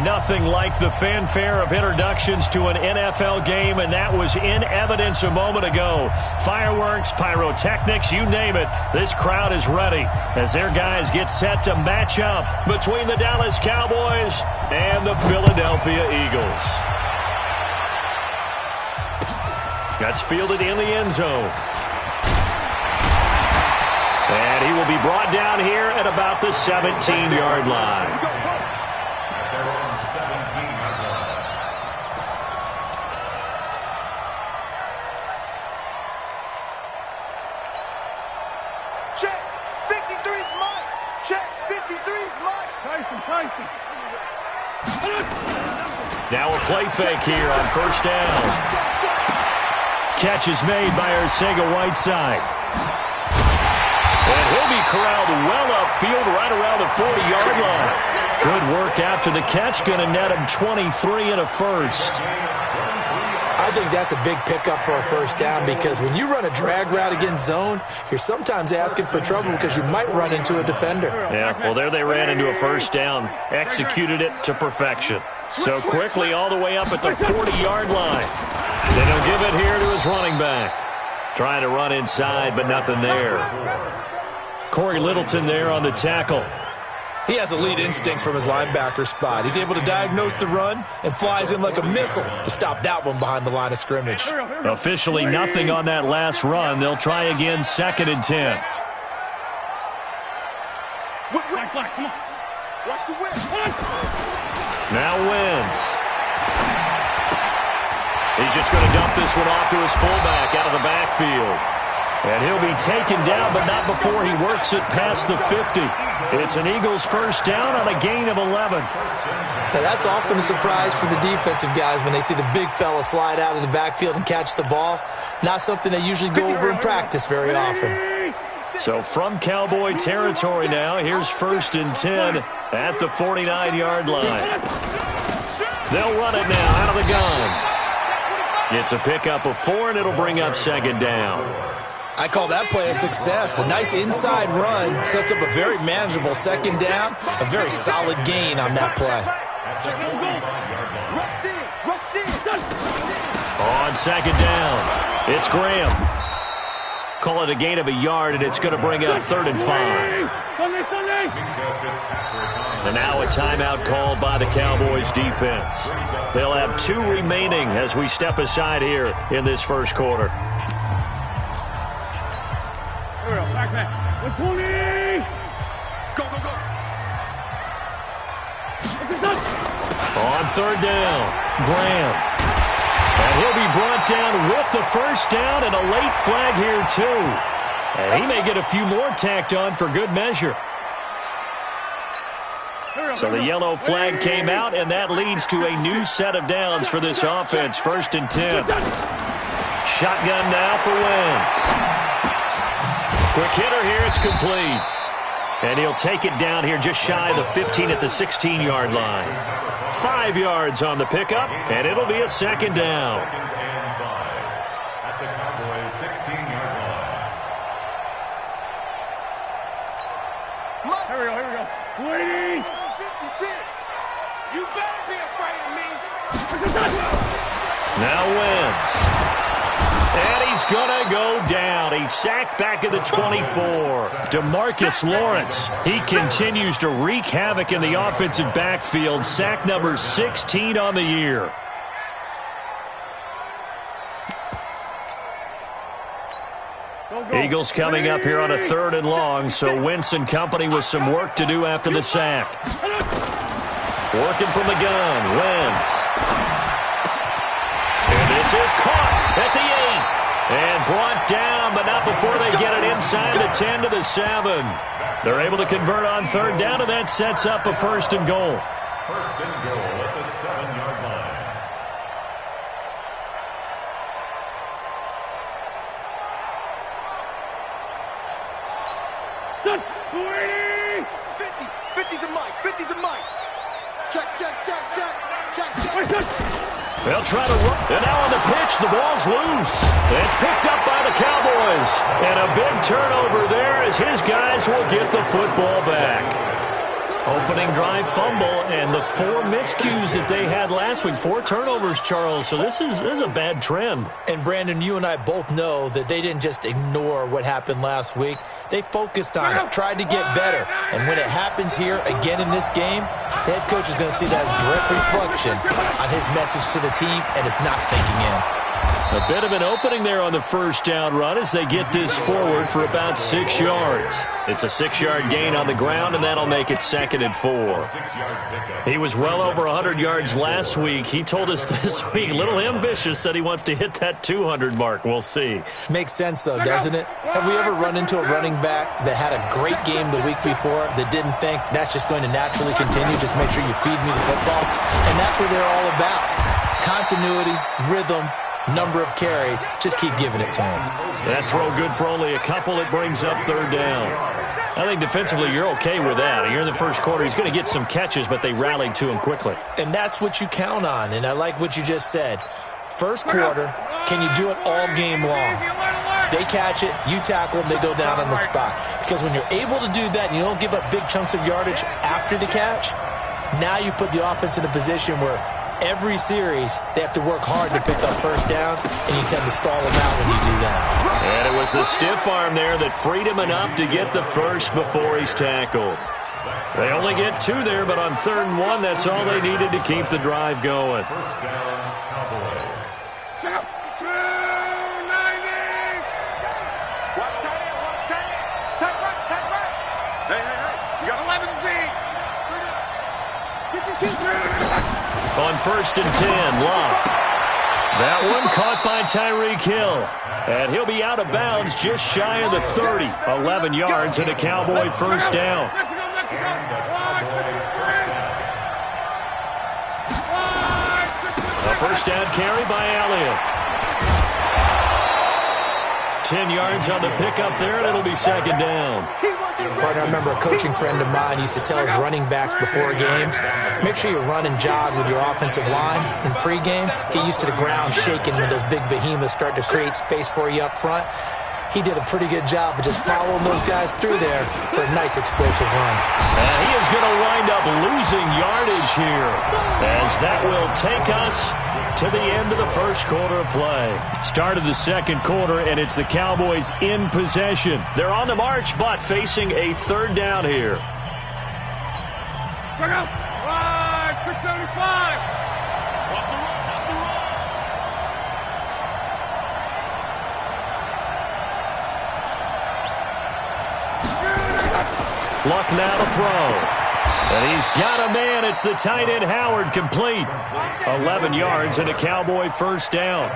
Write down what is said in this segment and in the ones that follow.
Nothing like the fanfare of introductions to an NFL game, and that was in evidence a moment ago. Fireworks, pyrotechnics, you name it. This crowd is ready as their guys get set to match up between the Dallas Cowboys and the Philadelphia Eagles. That's fielded in the end zone. And he will be brought down here at about the 17-yard line. Now a play fake here on first down. Catch is made by Arcega-Whiteside. And he'll be corralled well upfield right around the 40-yard line. Good work after the catch. Going to net him 23 and a first. I think that's a big pickup for a first down because when you run a drag route against zone, you're sometimes asking for trouble because you might run into a defender. Yeah, well, there they ran into a first down. Executed it to perfection. So quickly all the way up at the 40-yard line. Then he'll give it here to his running back. Trying to run inside, but nothing there. Corey Littleton there on the tackle. He has elite instincts from his linebacker spot. He's able to diagnose the run and flies in like a missile to stop that one behind the line of scrimmage. Officially nothing on that last run. They'll try again, 2nd and 10. Now Wentz. He's just going to dump this one off to his fullback out of the backfield. And he'll be taken down, but not before he works it past the 50. It's an Eagles first down on a gain of 11. Now that's often a surprise for the defensive guys when they see the big fella slide out of the backfield and catch the ball. Not something they usually go over in practice very often. So from Cowboy territory now, here's 1st and 10 at the 49-yard line. They'll run it now out of the gun. It's a pickup of 4, and it'll bring up 2nd down. I call that play a success. A nice inside run sets up a very manageable 2nd down. A very solid gain on that play. On 2nd down, it's Graham. Call it a gain of a yard, and it's going to bring up 3rd and 5. And now a timeout called by the Cowboys defense. They'll have 2 remaining as we step aside here in this first quarter. On 3rd down, Graham. And he'll be brought down with the first down and a late flag here too. And he may get a few more tacked on for good measure. So the yellow flag came out, and that leads to a new set of downs for this offense. 1st and 10. Shotgun now for Wentz. Quick hitter here, it's complete. And he'll take it down here just shy of the 15 at the 16-yard line. 5 yards on the pickup, and it'll be a 2nd down. At the Cowboys' 16-yard line. Here we go. Waiting. 56. You better be afraid of me. Now Wentz. And he's going to go down. He's sacked back at the 24. DeMarcus Lawrence, he continues to wreak havoc in the offensive backfield. Sack number 16 on the year. Eagles coming up here on a 3rd and long, so Wentz and company with some work to do after the sack. Working from the gun, Wentz. And this is caught at the 8. And brought down, but not before they get it inside the 10 to the 7. They're able to convert on 3rd down, and that sets up a 1st and goal. 1st and goal at the 7-yard line. Done. 50 to Mike. 50 to Mike. Check. They'll try to run. And now on the pitch, the ball's loose. It's picked up by the Cowboys. And a big turnover there as his guys will get the football back. Opening drive fumble, and the 4 miscues that they had last week. 4 turnovers, Charles, so this is a bad trend. And, Brandon, you and I both know that they didn't just ignore what happened last week. They focused on it, tried to get better. And when it happens here again in this game, the head coach is going to see that as direct reflection on his message to the team, and it's not sinking in. A bit of an opening there on the first down run as they get this forward for about 6 yards. It's a 6-yard gain on the ground, and that'll make it 2nd and 4. He was well over 100 yards last week. He told us this week, a little ambitious, said he wants to hit that 200 mark. We'll see. Makes sense, though, doesn't it? Have we ever run into a running back that had a great game the week before that didn't think that's just going to naturally continue? Just make sure you feed me the football. And that's what they're all about. Continuity, rhythm, number of carries. Just keep giving it to him. That throw good for only a couple. It brings up 3rd down. I think defensively you're okay with that. Here in the first quarter, he's going to get some catches, but they rallied to him quickly. And that's what you count on, and I like what you just said. First quarter, can you do it all game long? They catch it, you tackle them, they go down on the spot. Because when you're able to do that and you don't give up big chunks of yardage after the catch, now you put the offense in a position where every series, they have to work hard to pick up first downs, and you tend to stall them out when you do that. And it was the stiff arm there that freed him enough to get the first before he's tackled. They only get 2 there, but on 3rd and 1, that's all they needed to keep the drive going. First down, Cowboys. 290. Watch tight end, watch tight end. Tight right. Hey. You got 11 feet. 52. On 1st and 10, Locke. That one caught by Tyreek Hill. And he'll be out of bounds just shy of the 30. 11 yards and a Cowboy first down. A first down carry by Elliott. 10 yards on the pickup there, and it'll be 2nd down. Partner, I remember a coaching friend of mine used to tell his running backs before games, make sure you run and jog with your offensive line in pregame. Get used to the ground shaking when those big behemoths start to create space for you up front. He did a pretty good job of just following those guys through there for a nice explosive run. And he is going to wind up losing yardage here, as that will take us to the end of the first quarter of play. Start of the 2nd quarter, and it's the Cowboys in possession. They're on the march, but facing a 3rd down here. Bring up. 675. Luck now to throw. And he's got a man. It's the tight end Howard, complete. 11 yards and a Cowboy first down.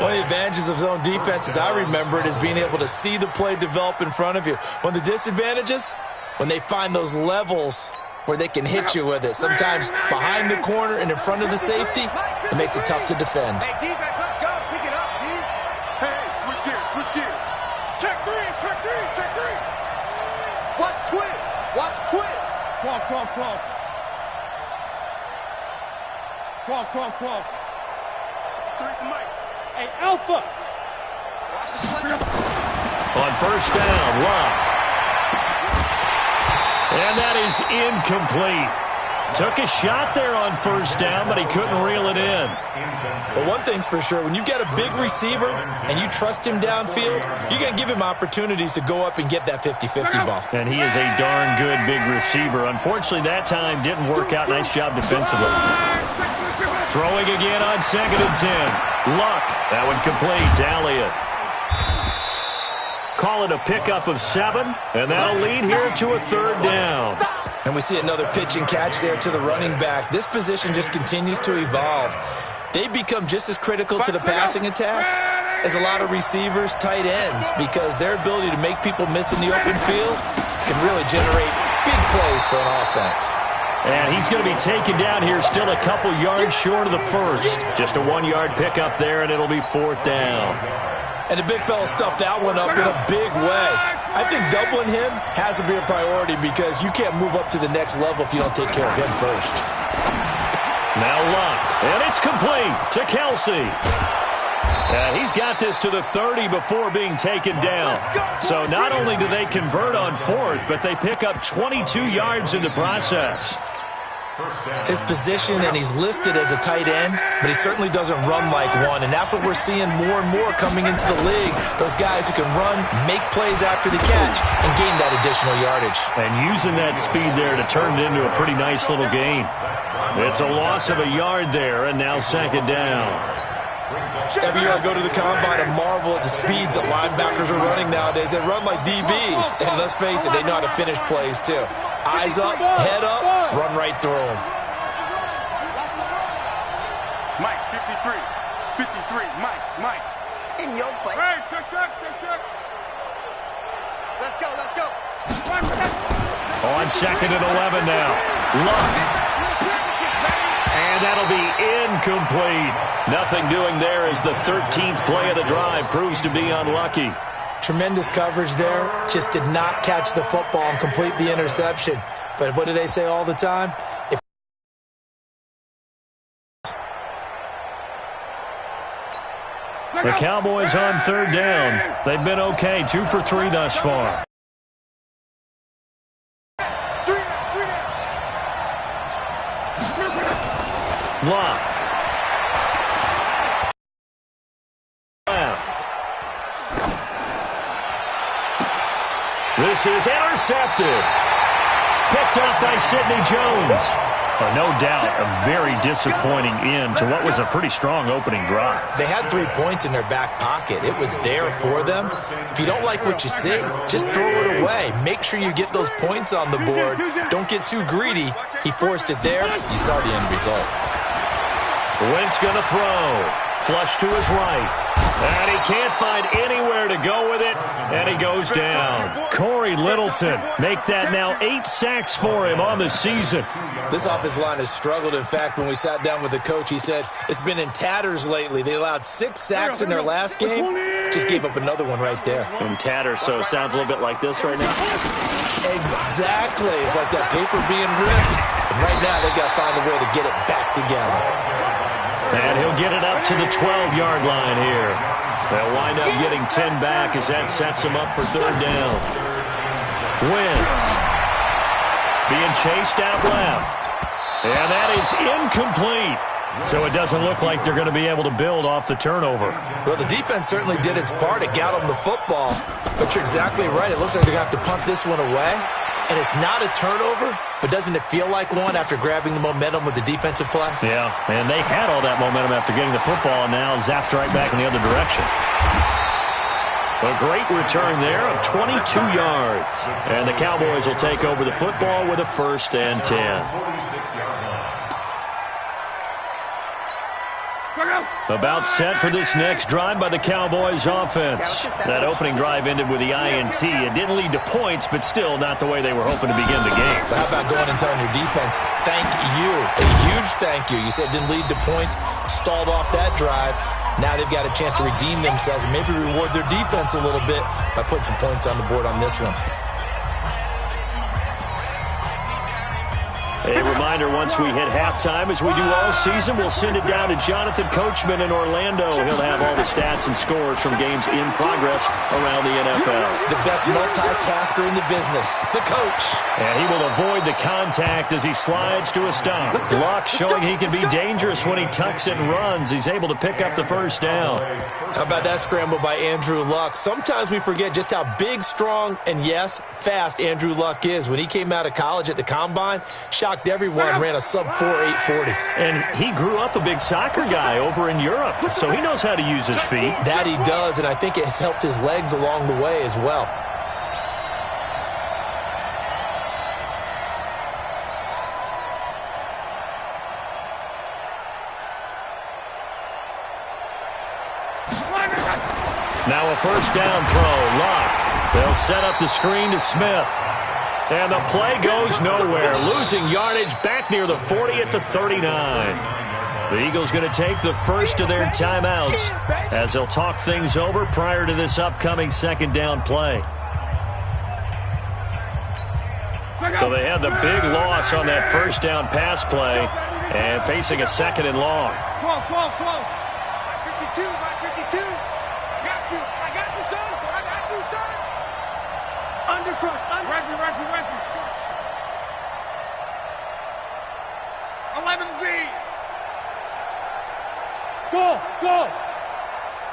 One of the advantages of zone defense, as I remember it, is being able to see the play develop in front of you. One of the disadvantages, when they find those levels where they can hit you with it. Sometimes behind the corner and in front of the safety, it makes it tough to defend. Hey, defense, let's go. Pick it up, D. Hey, switch gears. Check 3. Watch twins. Clock. Three to Mike. Hey, Alpha. Watch the slip. On first down, Locke. And that is incomplete. Took a shot there on first down, but he couldn't reel it in. But one thing's for sure, when you got a big receiver and you trust him downfield, you're going to give him opportunities to go up and get that 50-50 ball. And he is a darn good big receiver. Unfortunately, that time didn't work out. Nice job defensively. Throwing again on 2nd and 10. Luck. That one complete to Elliott. Call it a pickup of 7, and that'll lead here to a 3rd down. And we see another pitch and catch there to the running back. This position just continues to evolve. They become just as critical to the passing attack as a lot of receivers, tight ends, because their ability to make people miss in the open field can really generate big plays for an offense. And he's going to be taken down here, still a couple yards short of the first. Just a 1-yard pickup there, and it'll be 4th down. And the big fella stuffed that one up in a big way. I think doubling him has to be a priority because you can't move up to the next level if you don't take care of him first. Now Luck, and it's complete to Kelsey. He's got this to the 30 before being taken down. So not only do they convert on fourth, but they pick up 22 yards in the process. His position, and he's listed as a tight end, but he certainly doesn't run like one, and that's what we're seeing more and more coming into the league. Those guys who can run, make plays after the catch, and gain that additional yardage. And using that speed there to turn it into a pretty nice little gain. It's a loss of a yard there, and now second down. Every year I go to the combine and marvel at the speeds that linebackers are running nowadays. They run like DBs. And let's face it, they know how to finish plays too. Eyes up, head up, run right through them. Mike, 53. 53, Mike. In your face. Hey, check. Let's go. On second and 11 now. Luck. And that'll be incomplete. Nothing doing there as the 13th play of the drive proves to be unlucky. Tremendous coverage there. Just did not catch the football and complete the interception. But what do they say all the time? The Cowboys on third down. They've been okay, 2 for 3 thus far. Lock. Left. This is intercepted. Picked up by Sidney Jones. No doubt a very disappointing end to what was a pretty strong opening drive. They had 3 points in their back pocket. It was there for them. If you don't like what you see, just throw it away. Make sure you get those points on the board. Don't get too greedy. He forced it there. You saw the end result. Wentz going to throw. Flush to his right. And he can't find anywhere to go with it. And he goes down. Corey Littleton make that now 8 sacks for him on the season. This offensive line has struggled. In fact, when we sat down with the coach, he said it's been in tatters lately. They allowed 6 sacks in their last game. Just gave up another one right there. In tatters, so it sounds a little bit like this right now. Exactly. It's like that paper being ripped. And right now, they've got to find a way to get it back together. And he'll get it up to the 12-yard line here. They'll wind up getting 10 back as that sets them up for third down. Wentz being chased out left. And that is incomplete. So it doesn't look like they're going to be able to build off the turnover. Well, the defense certainly did its part. It got them the football. But you're exactly right. It looks like they're going to have to punt this one away. And it's not a turnover, but doesn't it feel like one after grabbing the momentum with the defensive play? Yeah, and they had all that momentum after getting the football and now zapped right back in the other direction. A great return there of 22 yards. And the Cowboys will take over the football with a 1st and 10. About set for this next drive by the Cowboys offense. That opening drive ended with the INT. It didn't lead to points, but still not the way they were hoping to begin the game. But how about going and telling your defense, thank you, a huge thank you. You said it didn't lead to points, stalled off that drive. Now they've got a chance to redeem themselves and maybe reward their defense a little bit by putting some points on the board on this one. A reminder, once we hit halftime, as we do all season, we'll send it down to Jonathan Coachman in Orlando. He'll have all the stats and scores from games in progress around the NFL. The best multitasker in the business, the coach. And he will avoid the contact as he slides to a stop. Luck showing he can be dangerous when he tucks it and runs. He's able to pick up the 1st down. How about that scramble by Andrew Luck? Sometimes we forget just how big, strong, and yes, fast Andrew Luck is. When he came out of college at the Combine, shocked everyone, ran a sub-4 840. And he grew up a big soccer guy over in Europe, so he knows how to use his feet. That he does, and I think it has helped his legs along the way as well. Now a 1st down throw. Luck. They'll set up the screen to Smith. And the play goes nowhere. Losing yardage back near the 40 at the 39. The Eagles going to take the first of their timeouts as they'll talk things over prior to this upcoming 2nd down play. So they had the big loss on that 1st down pass play and facing a 2nd and long. 52, right 52. Got you. I got you, son. I got you, son. Undercrush. Referee. 11B. Go.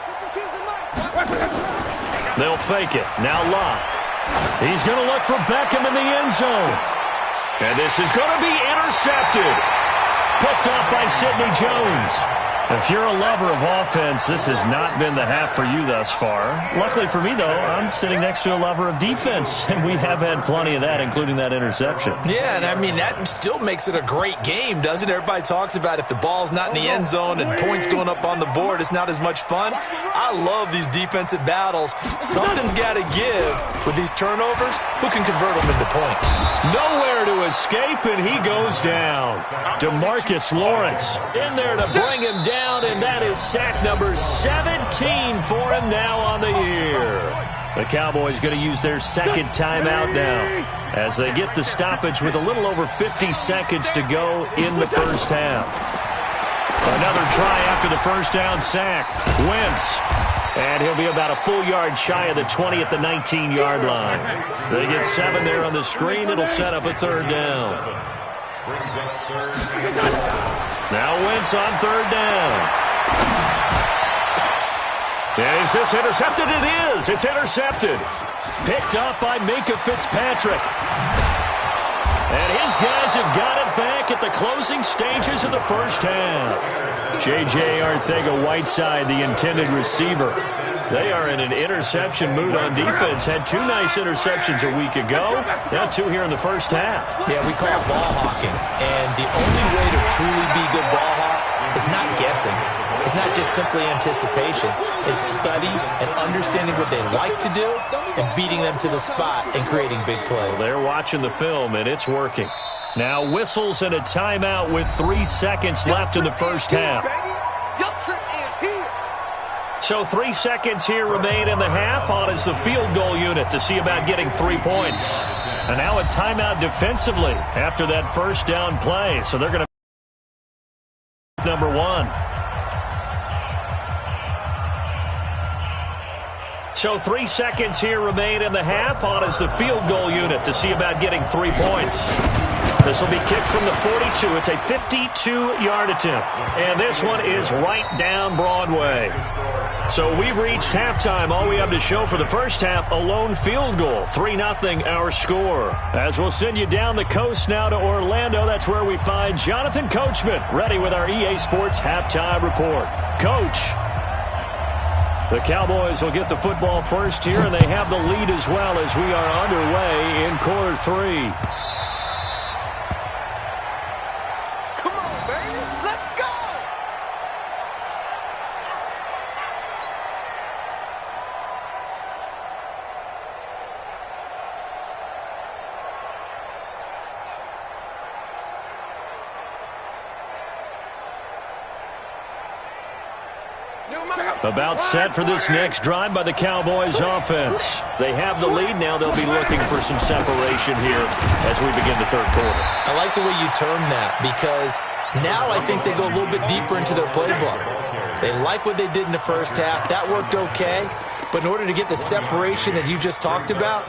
52's the mic. They'll fake it. Now Locke. He's going to look for Beckham in the end zone. And this is going to be intercepted. Picked off by Sidney Jones. If you're a lover of offense, this has not been the half for you thus far. Luckily for me, though, I'm sitting next to a lover of defense, and we have had plenty of that, including that interception. Yeah, and I mean, that still makes it a great game, doesn't it? Everybody talks about if the ball's not in the end zone and points going up on the board, it's not as much fun. I love these defensive battles. Something's got to give with these turnovers. Who can convert them into points? Nowhere to escape, and he goes down. DeMarcus Lawrence in there to bring him down. And that is sack number 17 for him now on the year. The Cowboys going to use their second timeout now as they get the stoppage with a little over 50 seconds to go in the first half. Another try after the first down sack. Wentz. And he'll be about a full yard shy of the 20 at the 19-yard line. They get 7 there on the screen. It'll set up a third down. Now Wentz on third down. Is this intercepted? It is. It's intercepted. Picked up by Minkah Fitzpatrick. And his guys have got it back at the closing stages of the first half. J.J. Arcega-Whiteside, the intended receiver. They are in an interception mood on defense. Had 2 nice interceptions a week ago. Now 2 here in the first half. Yeah, we call it ball hawking. And the only way to truly be good ball hawks is not guessing. It's not just simply anticipation. It's study and understanding what they like to do and beating them to the spot and creating big plays. They're watching the film, and it's working. Now whistles and a timeout with 3 seconds left in the first half. So 3 seconds here remain in the half. On is the field goal unit to see about getting 3 points. And now a timeout defensively after that first down play. So they're going to number 1. So 3 seconds here remain in the half. On is the field goal unit to see about getting 3 points. This will be kicked from the 42. It's a 52-yard attempt. And this one is right down Broadway. So we've reached halftime. All we have to show for the first half, a lone field goal. 3-0 our score. As we'll send you down the coast now to Orlando, that's where we find Jonathan Coachman, ready with our EA Sports halftime report. Coach. The Cowboys will get the football first here, and they have the lead as well as we are underway in quarter 3. About set for this next drive by the Cowboys offense. They have the lead now. They'll be looking for some separation here as we begin the third quarter. I like the way you term that because now I think they go a little bit deeper into their playbook. They like what they did in the first half. That worked okay. But in order to get the separation that you just talked about,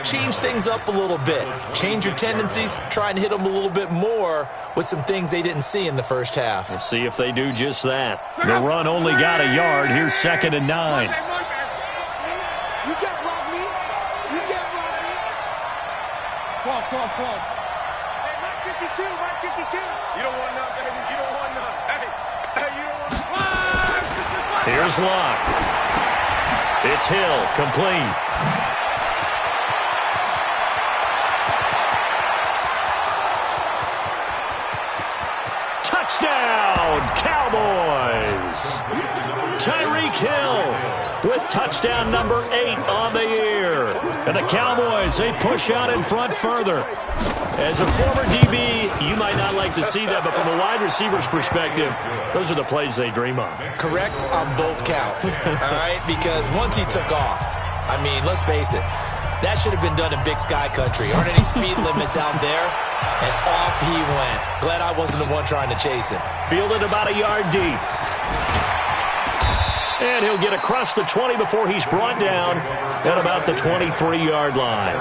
change things up a little bit. Change your tendencies. Try and hit them a little bit more with some things they didn't see in the first half. We'll see if they do just that. The run only got a yard. Here's 2nd and 9. You can't block me. You can't block me. Come on. Hey, 52. You don't want none, baby. You don't want none. Hey, you don't want none. Here's Locke. It's Hill, complete. Touchdown, Cowboys! Tyreek Hill with touchdown number 8 on the year. And the Cowboys, they push out in front further. As a former DB, you might not like to see that, but from a wide receiver's perspective, those are the plays they dream of. Correct on both counts, all right? Because once he took off, I mean, let's face it, that should have been done in Big Sky Country. Aren't any speed limits out there? And off he went. Glad I wasn't the one trying to chase him. Fielded about a yard deep. And he'll get across the 20 before he's brought down at about the 23-yard line.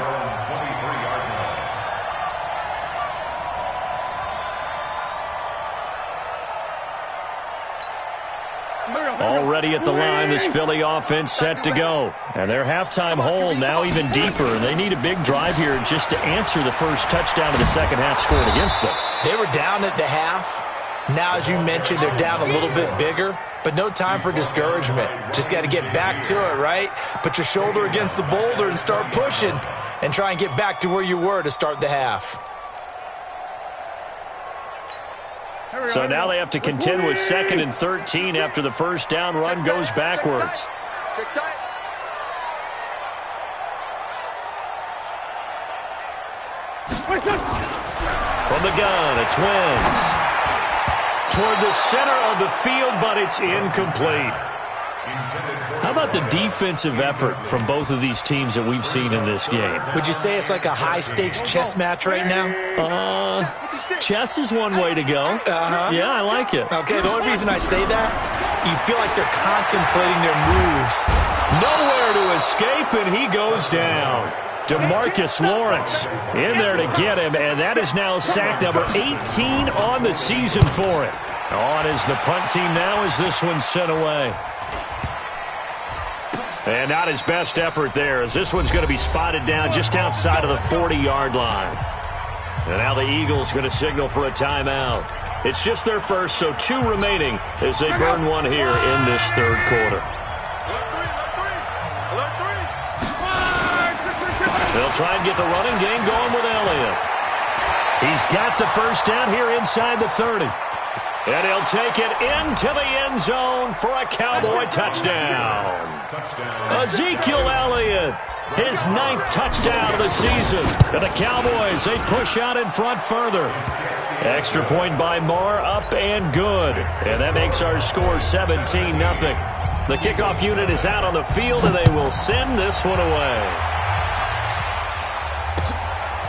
Already at the line, this Philly offense set to go. And their halftime hole now even deeper. And they need a big drive here just to answer the first touchdown of the second half scored against them. They were down at the half. Now, as you mentioned, they're down a little bit bigger. But no time for discouragement. Just got to get back to it, right? Put your shoulder against the boulder and start pushing. And try and get back to where you were to start the half. So now they have to contend with 2nd and 13 after the first down run goes backwards. From the gun, it's Wentz. Toward the center of the field, but it's incomplete. How about the defensive effort from both of these teams that we've seen in this game? Would you say it's like a high-stakes chess match right now? Chess is one way to go. Yeah, I like it. Okay, the only reason I say that, you feel like they're contemplating their moves. Nowhere to escape, and he goes down. DeMarcus Lawrence in there to get him, and that is now sack number 18 on the season for him. On is the punt team now as this one's sent away. And not his best effort there, as this one's going to be spotted down just outside of the 40-yard line. And now the Eagles going to signal for a timeout. It's just their first, so 2 remaining as they burn one here in this third quarter. They'll try and get the running game going with Elliott. He's got the first down here inside the 30. And he'll take it into the end zone for a Cowboy touchdown. Ezekiel Elliott, his 9th touchdown of the season. And the Cowboys, they push out in front further. Extra point by Marr, up and good. And that makes our score 17-0. The kickoff unit is out on the field, and they will send this one away.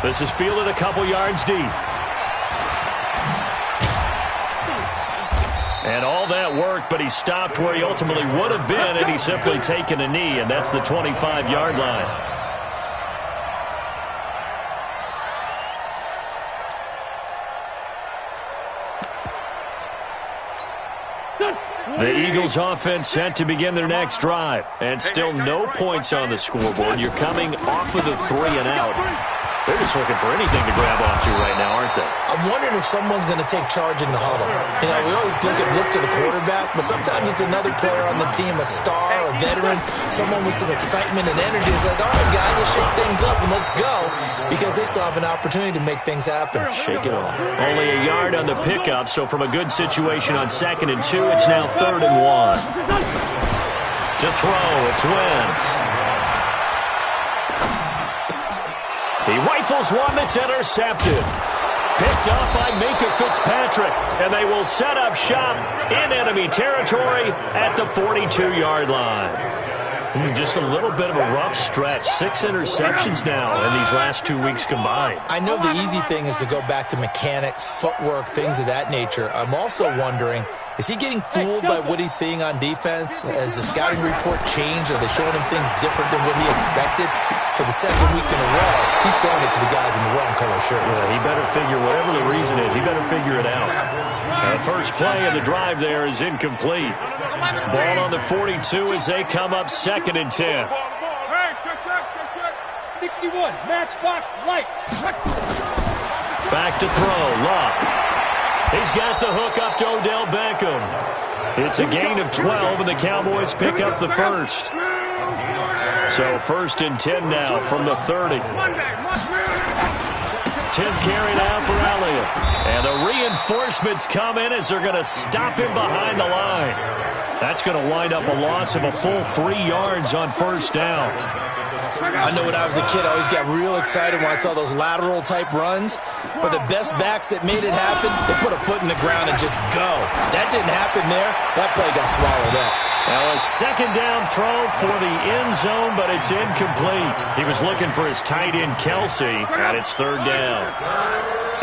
This is fielded a couple yards deep. And all that work, but he stopped where he ultimately would have been, and he's simply taken a knee, and that's the 25-yard line. The Eagles offense set to begin their next drive, and still no points on the scoreboard. You're coming off of the 3 and out. They're just looking for anything to grab onto right now, aren't they? I'm wondering if someone's going to take charge in the huddle. You know, we always look to the quarterback, but sometimes it's another player on the team, a star, a veteran, someone with some excitement and energy. It's like, all right, guys, let's shake things up and let's go, because they still have an opportunity to make things happen. Shake it off. Only a yard on the pickup, so from a good situation on 2nd and 2, it's now 3rd and 1. To throw, it's Wentz. He rifles one that's intercepted. Picked up by Minka Fitzpatrick. And they will set up shop in enemy territory at the 42-yard line. Just a little bit of a rough stretch. 6 interceptions now in these last 2 weeks combined. I know the easy thing is to go back to mechanics, footwork, things of that nature. I'm also wondering, is he getting fooled by what he's seeing on defense? Has the scouting report changed? Are they showing him things different than what he expected? For the 2nd week in a row, he's throwing it to the guys in the wrong color shirts. Yeah, he better figure, whatever the reason is, he better figure it out. The first play of the drive there is incomplete. Ball on the 42 as they come up 2nd and 10. 61, matchbox lights. Back to throw, Luck. He's got the hook up to Odell Beckham. It's a gain of 12, and the Cowboys pick up the first. So 1st and 10 now from the 30. 10th carry now for Elliott. And the reinforcements come in as they're going to stop him behind the line. That's going to wind up a loss of a full 3 yards on 1st down. I know when I was a kid, I always got real excited when I saw those lateral-type runs. But the best backs that made it happen, they put a foot in the ground and just go. That didn't happen there. That play got swallowed up. Now a 2nd down throw for the end zone, but it's incomplete. He was looking for his tight end, Kelsey, and it's 3rd down.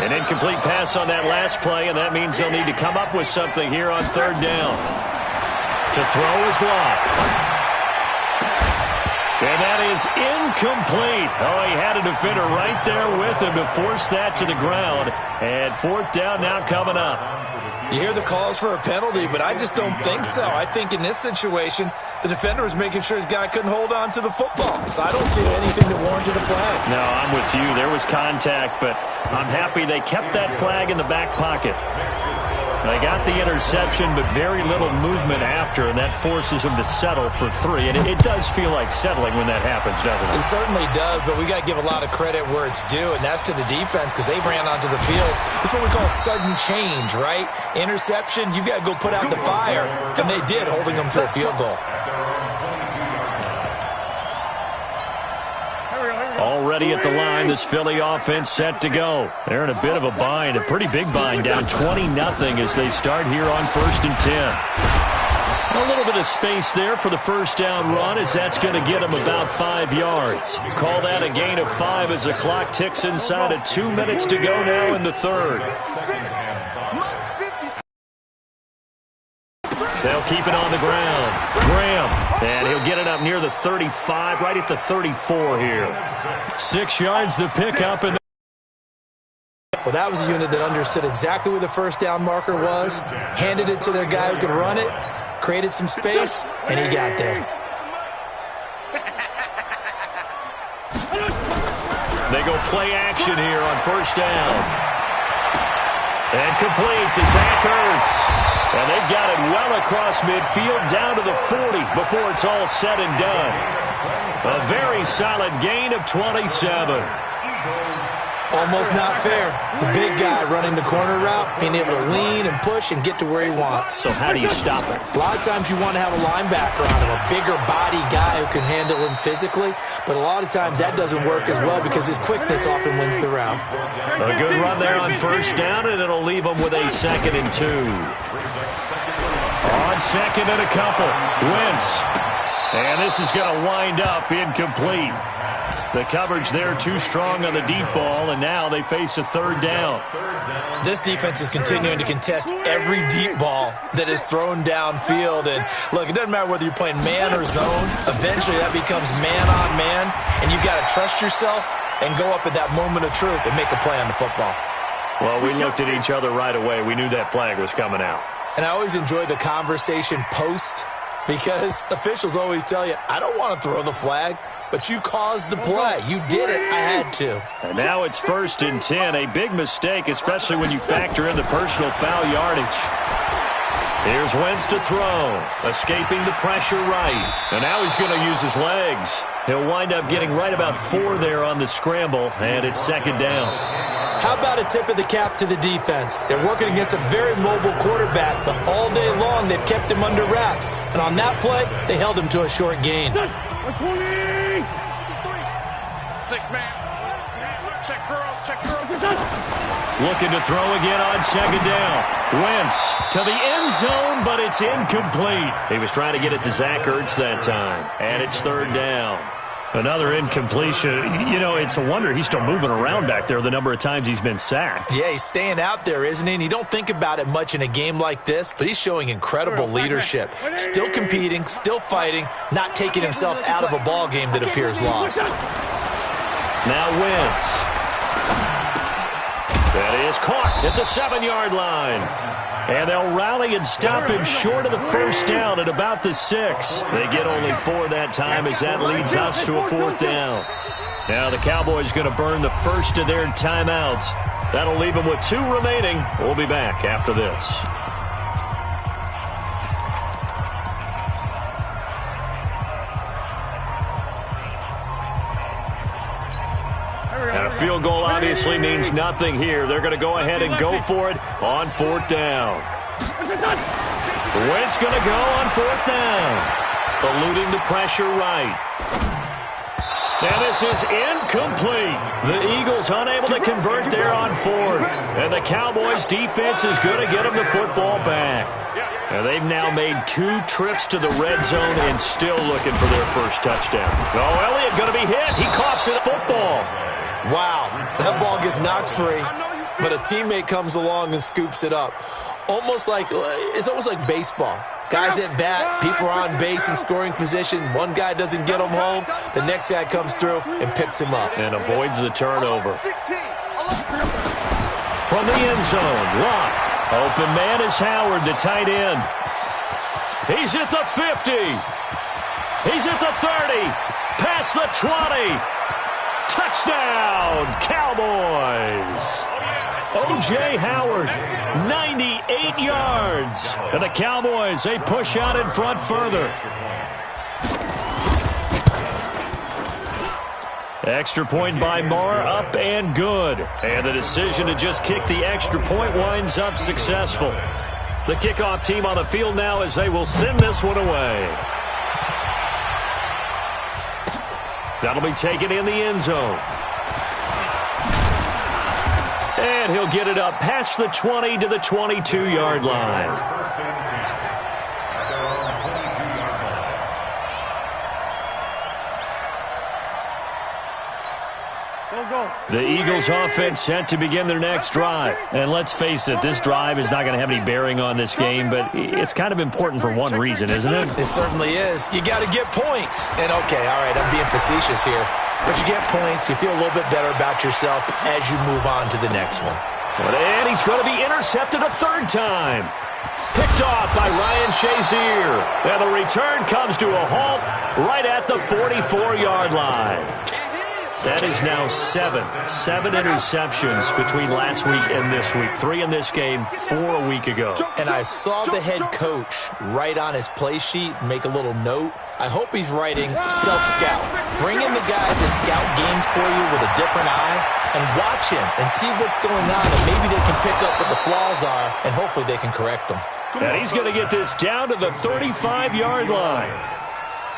An incomplete pass on that last play, and that means they'll need to come up with something here on 3rd down. To throw is Locke. And that is incomplete. Oh, he had a defender right there with him to force that to the ground. And fourth down now coming up. You hear the calls for a penalty, but I just don't think so. I think in this situation, the defender was making sure his guy couldn't hold on to the football. So I don't see anything that warranted a flag. No, I'm with you. There was contact, but I'm happy they kept that flag in the back pocket. They got the interception, but very little movement after, and that forces them to settle for 3. And it does feel like settling when that happens, doesn't it? It certainly does, but we got to give a lot of credit where it's due, and that's to the defense because they ran onto the field. It's what we call sudden change, right? Interception, you got to go put out the fire, and they did, holding them to a field goal. Already at the line, this Philly offense set to go. They're in a bit of a bind, a pretty big bind, down 20-0 as they start here on 1st and 10. A little bit of space there for the first down run as that's going to get them about 5 yards. Call that a gain of 5 as the clock ticks inside of 2 minutes to go now in the third. They'll keep it on the ground. Graham, and he'll get it up near the 35, right at the 34 here. 6 yards the pickup. Well, that was a unit that understood exactly where the first down marker was, handed it to their guy who could run it, created some space, and he got there. They go play action here on first down. And complete to Zach Ertz. And they've got it well across midfield down to the 40 before it's all said and done. A very solid gain of 27. Almost not fair. The big guy running the corner route, being able to lean and push and get to where he wants. So how do you stop it? A lot of times you want to have a linebacker on him, a bigger body guy who can handle him physically, but a lot of times that doesn't work as well because his quickness often wins the route. A good run there on first down, and it'll leave them with a 2nd and 2. On 2nd and a couple, Wentz. And this is going to wind up incomplete. The coverage there too strong on the deep ball, and now they face a 3rd down. This defense is continuing to contest every deep ball that is thrown downfield. And look, it doesn't matter whether you're playing man or zone. Eventually that becomes man on man, and you've got to trust yourself and go up at that moment of truth and make a play on the football. Well, we looked at each other right away. We knew that flag was coming out. And I always enjoy the conversation post because officials always tell you, I don't want to throw the flag. But you caused the play. You did it. I had to. And now it's 1st and 10. A big mistake, especially when you factor in the personal foul yardage. Here's Wentz to throw. Escaping the pressure right. And now he's going to use his legs. He'll wind up getting right about 4 there on the scramble. And it's 2nd down. How about a tip of the cap to the defense? They're working against a very mobile quarterback, but all day long they've kept him under wraps. And on that play, they held him to a short gain. 6-man. Check girls, check girls. Looking to throw again on 2nd down. Wentz to the end zone, but it's incomplete. He was trying to get it to Zach Ertz that time. And it's 3rd down. Another incompletion. You know, it's a wonder he's still moving around back there the number of times he's been sacked. Yeah, he's staying out there, isn't he? And you don't think about it much in a game like this, but he's showing incredible leadership. Still competing, still fighting, not taking himself out of a ball game that appears lost. Now Wentz. That is caught at the 7-yard line. And they'll rally and stop him short of the first down at about the 6. They get only 4 that time as that leads us to a 4th down. Now the Cowboys going to burn the first of their timeouts. That'll leave them with 2 remaining. We'll be back after this. And a field goal obviously means nothing here. They're going to go ahead and go for it on 4th down. Wentz going to go on 4th down. Eluding the pressure right. And this is incomplete. The Eagles unable to convert there on 4th. And the Cowboys defense is going to get them the football back. And they've now made 2 trips to the red zone and still looking for their first touchdown. Oh, Elliott going to be hit. He coughs it football. Wow, that ball gets knocked free, but a teammate comes along and scoops it up. almost like baseball. Guys at bat, people are on base in scoring position. One guy doesn't get him home. The next guy comes through and picks him up. And avoids the turnover. From the end zone, Locke. Open man is Howard, the tight end. He's at the 50. He's at the 30. Past the 20. Touchdown, Cowboys. O.J. Howard, 98 yards. And the Cowboys, they push out in front further. Extra point by Marr, up and good. And the decision to just kick the extra point winds up successful. The kickoff team on the field now as they will send this one away. That'll be taken in the end zone. And he'll get it up past the 20 to the 22-yard line. The Eagles offense set to begin their next drive. And let's face it, this drive is not going to have any bearing on this game, but it's kind of important for one reason, isn't it? It certainly is. You got to get points. And okay, all right, I'm being facetious here. But you get points, you feel a little bit better about yourself as you move on to the next one. And he's going to be intercepted a third time. Picked off by Ryan Shazier. And the return comes to a halt right at the 44-yard line. That is now seven interceptions between last week and this week. 3 in this game, 4 a week ago. And I saw the head coach write on his play sheet, make a little note. I hope he's writing self-scout. Bring in the guys to scout games for you with a different eye and watch him and see what's going on, and maybe they can pick up what the flaws are, and hopefully they can correct them. And he's going to get this down to the 35-yard line.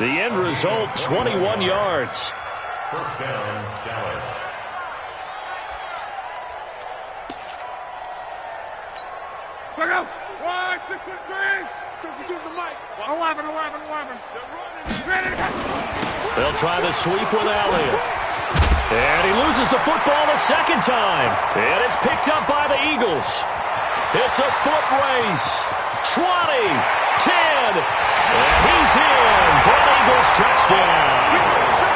The end result, 21 yards. First down, Dallas. Check out. 1, 6, 3. Use the mic. 11. They'll try the sweep with Elliott. And he loses the football a second time. And it's picked up by the Eagles. It's a foot race. 20, 10, and he's in for an Eagles touchdown.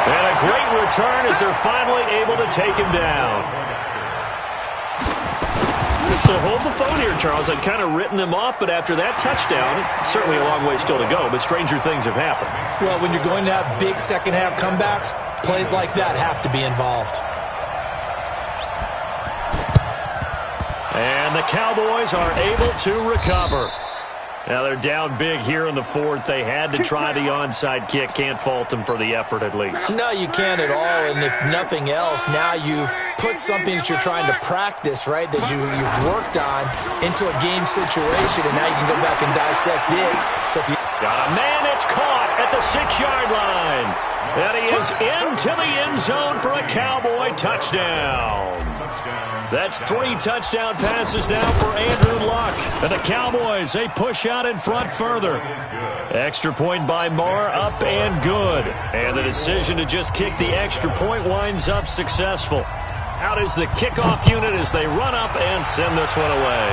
And a great return as they're finally able to take him down. So hold the phone here, Charles. I'd kind of written him off, but after that touchdown, certainly a long way still to go, but stranger things have happened. Well, when you're going to have big second-half comebacks, plays like that have to be involved. And the Cowboys are able to recover. Now they're down big here in the fourth. They had to try the onside kick. Can't fault them for the effort at least. No, you can't at all. And if nothing else, now you've put something that you're trying to practice, right, that you've worked on into a game situation, and now you can go back and dissect it. So if you got a man, it's caught at the 6-yard line. And he is into the end zone for a Cowboy touchdown. That's 3 touchdown passes now for Andrew Luck. And the Cowboys, they push out in front further. Extra point by Marr, up and good. And the decision to just kick the extra point winds up successful. Out is the kickoff unit as they run up and send this one away.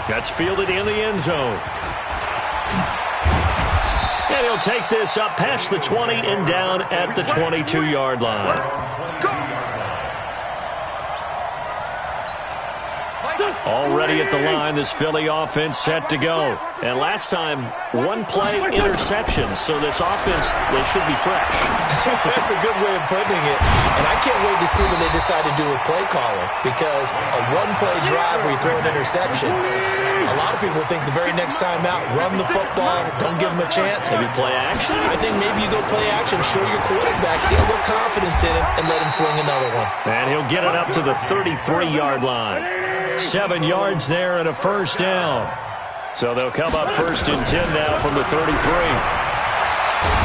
That's fielded in the end zone. And he'll take this up past the 20 and down at the 22-yard line. Already at the line, this Philly offense set to go. And last time, 1-play interception. So this offense, they should be fresh. That's a good way of putting it. And I can't wait to see what they decide to do with play calling. Because a 1-play drive where you throw an interception, a lot of people think the very next time out, run the football, don't give them a chance. Maybe play action? I think maybe you go play action, show your quarterback, get a little confidence in him, and let him fling another one. And he'll get it up to the 33-yard line. 7 yards there and a first down. So they'll come up 1st and 10 now from the 33.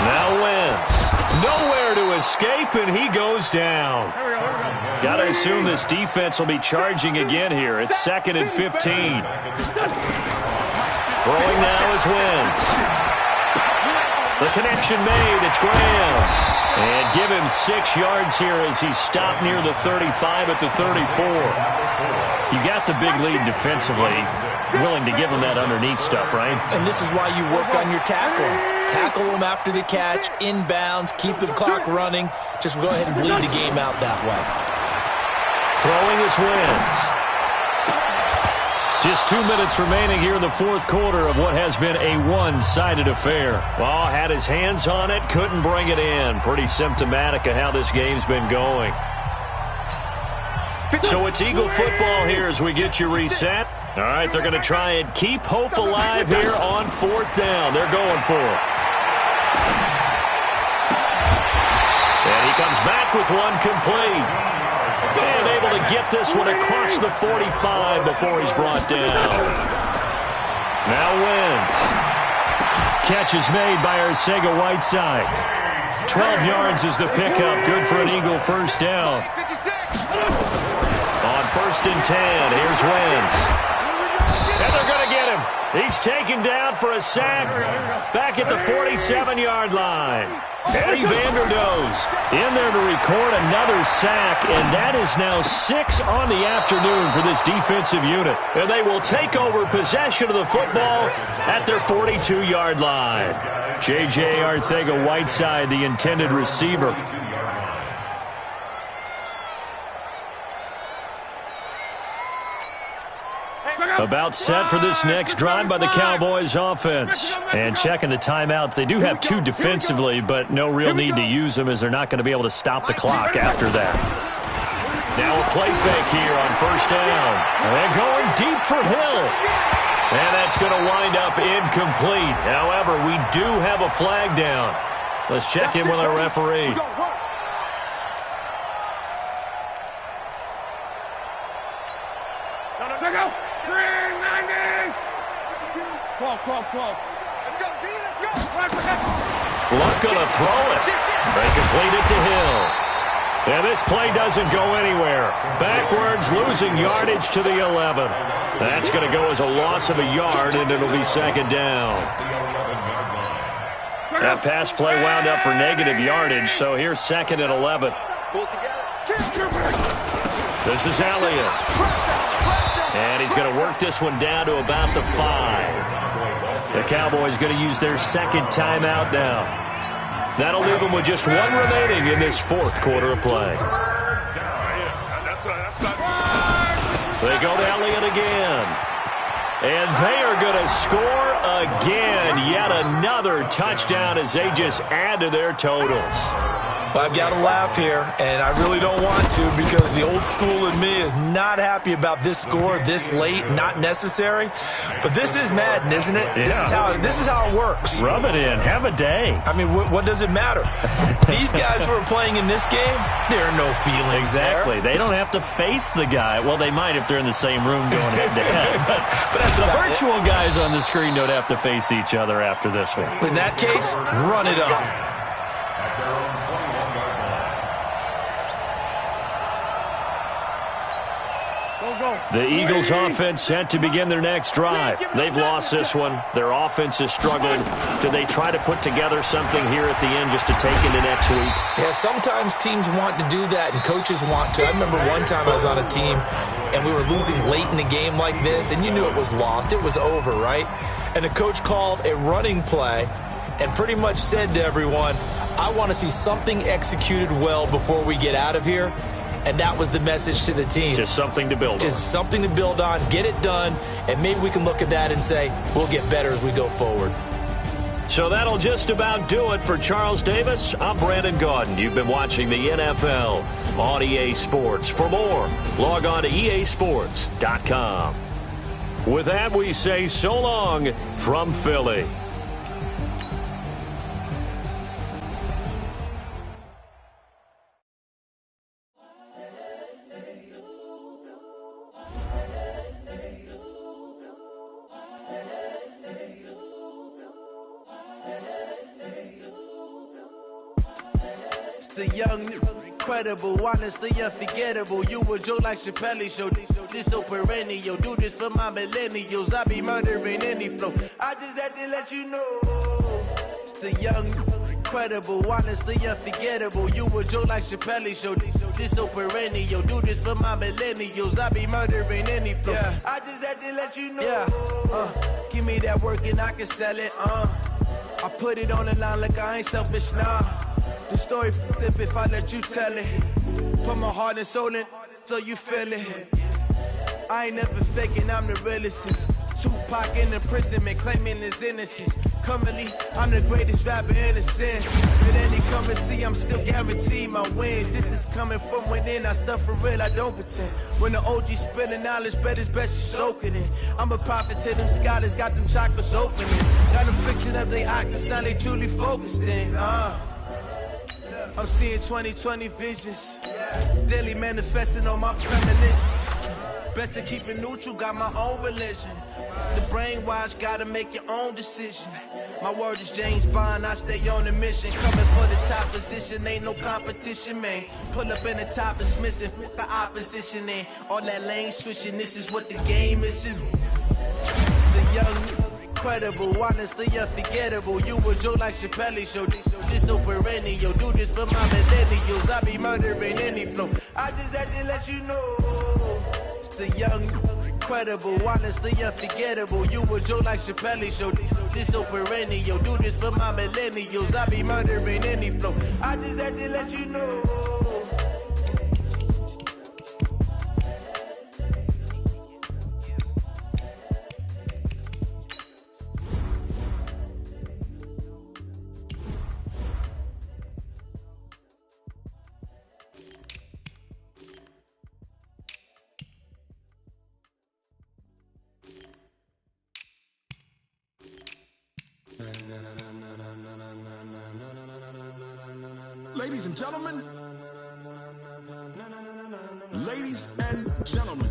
Now Wentz. Nowhere to escape, and he goes down. Got to assume this defense will be charging again here. It's 2nd and 15. Throwing now is Wentz. The connection made. It's Graham. And give him 6 yards here as he's stopped near the 35 at the 34. You got the big lead defensively. Willing to give him that underneath stuff, right? And this is why you work on your tackling. Tackle them after the catch, inbounds, keep the clock running. Just go ahead and bleed the game out that way. Throwing is Wentz. Just 2 minutes remaining here in the fourth quarter of what has been a one-sided affair. Oh, had his hands on it, couldn't bring it in. Pretty symptomatic of how this game's been going. So it's Eagle football here as we get you reset. All right, they're going to try and keep hope alive here on 4th down. They're going for it. And he comes back with one complete. And able to get this one across the 45 before he's brought down. Now Wentz. Catch is made by Arcega-Whiteside. 12 yards is the pickup. Good for an Eagle first down. On 1st and 10, here's Wentz. And they're going to get him. He's taken down for a sack back at the 47-yard line. Eddie Vanderdoes in there to record another sack, and that is now 6 on the afternoon for this defensive unit. And they will take over possession of the football at their 42-yard line. J.J. Arcega-Whiteside, the intended receiver. About set for this next drive by the Cowboys offense. And checking the timeouts, they do have 2 defensively, but no real need to use them as they're not going to be able to stop the clock after that. Now a play fake here on 1st down. And going deep for Hill. And that's going to wind up incomplete. However, we do have a flag down. Let's check in with our referee. Call. Let's go, B, let's go. Luck gonna throw it. They complete it to Hill. And this play doesn't go anywhere. Backwards, losing yardage to the 11. That's going to go as a loss of a yard, and it'll be 2nd down. That pass play wound up for negative yardage, so here's 2nd and 11. This is Elliott. And he's going to work this one down to about the 5. The Cowboys going to use their 2nd timeout now. That'll leave them with just 1 remaining in this 4th quarter of play. They go to Elliott again. And they are going to score again. Yet another touchdown as they just add to their totals. Well, I've got to laugh here, and I really don't want to because the old school in me is not happy about this score this late, not necessary. But this is Madden, isn't it? Yeah. This is how it works. Rub it in. Have a day. I mean, what does it matter? These guys who are playing in this game, there are no feelings Exactly. there. They don't have to face the guy. Well, they might if they're in the same room going head-to-head. But that's the about virtual guys on the screen don't have to face each other after this one. In that case, run it up. The Eagles offense set to begin their next drive. They've lost this one. Their offense has struggled. Do they try to put together something here at the end just to take into next week? Yeah, sometimes teams want to do that and coaches want to. I remember one time I was on a team and we were losing late in the game like this, and you knew it was lost. It was over, right? And the coach called a running play and pretty much said to everyone, I want to see something executed well before we get out of here. And that was the message to the team. Just something to build on. Just something to build on, get it done, and maybe we can look at that and say, we'll get better as we go forward. So that'll just about do it for Charles Davis. I'm Brandon Gaudin. You've been watching the NFL on EA Sports. For more, log on to easports.com. With that, we say so long from Philly. The young, incredible, honestly unforgettable. You a Joe like Chappelle show. This so perennial. Do this for my millennials. I be murdering any flow. I just had to let you know. It's the young, incredible, honestly unforgettable. You a joke like Chappelle show. This so perennial. Do this for my millennials. I be murdering any flow. Yeah. I just had to let you know. Yeah. Give me that work and I can sell it. I put it on the line like I ain't selfish, nah. The story flip if I let you tell it. Put my heart and soul in so you feel it. I ain't never faking, I'm the realest since Tupac in imprisonment, claiming his innocence. Currently, I'm the greatest rapper in the sense. With any currency, I'm still guaranteed my wins. This is coming from within, I stuff for real, I don't pretend. When the OG spilling knowledge, bet it's best you soak it in. I'm a prophet to them scholars, got them chakras opening. Got them fixing up they octaves, now they truly focused in. I'm seeing 2020 visions, daily manifesting on my premonitions. Best to keep it neutral, got my own religion. The brainwash, gotta make your own decision. My word is James Bond, I stay on the mission. Coming for the top position, ain't no competition, man. Pull up in the top is missing, the opposition in. All that lane switching, this is what the game is. The young, incredible, honestly unforgettable. You a joke like Chappelle show. This so perennial. Do this for my millennials. I be murdering any flow. I just had to let you know. It's the young, incredible, honestly unforgettable. You a joke like Chappelle show. This so perennial. Do this for my millennials. I be murdering any flow. I just had to let you know. Ladies and gentlemen,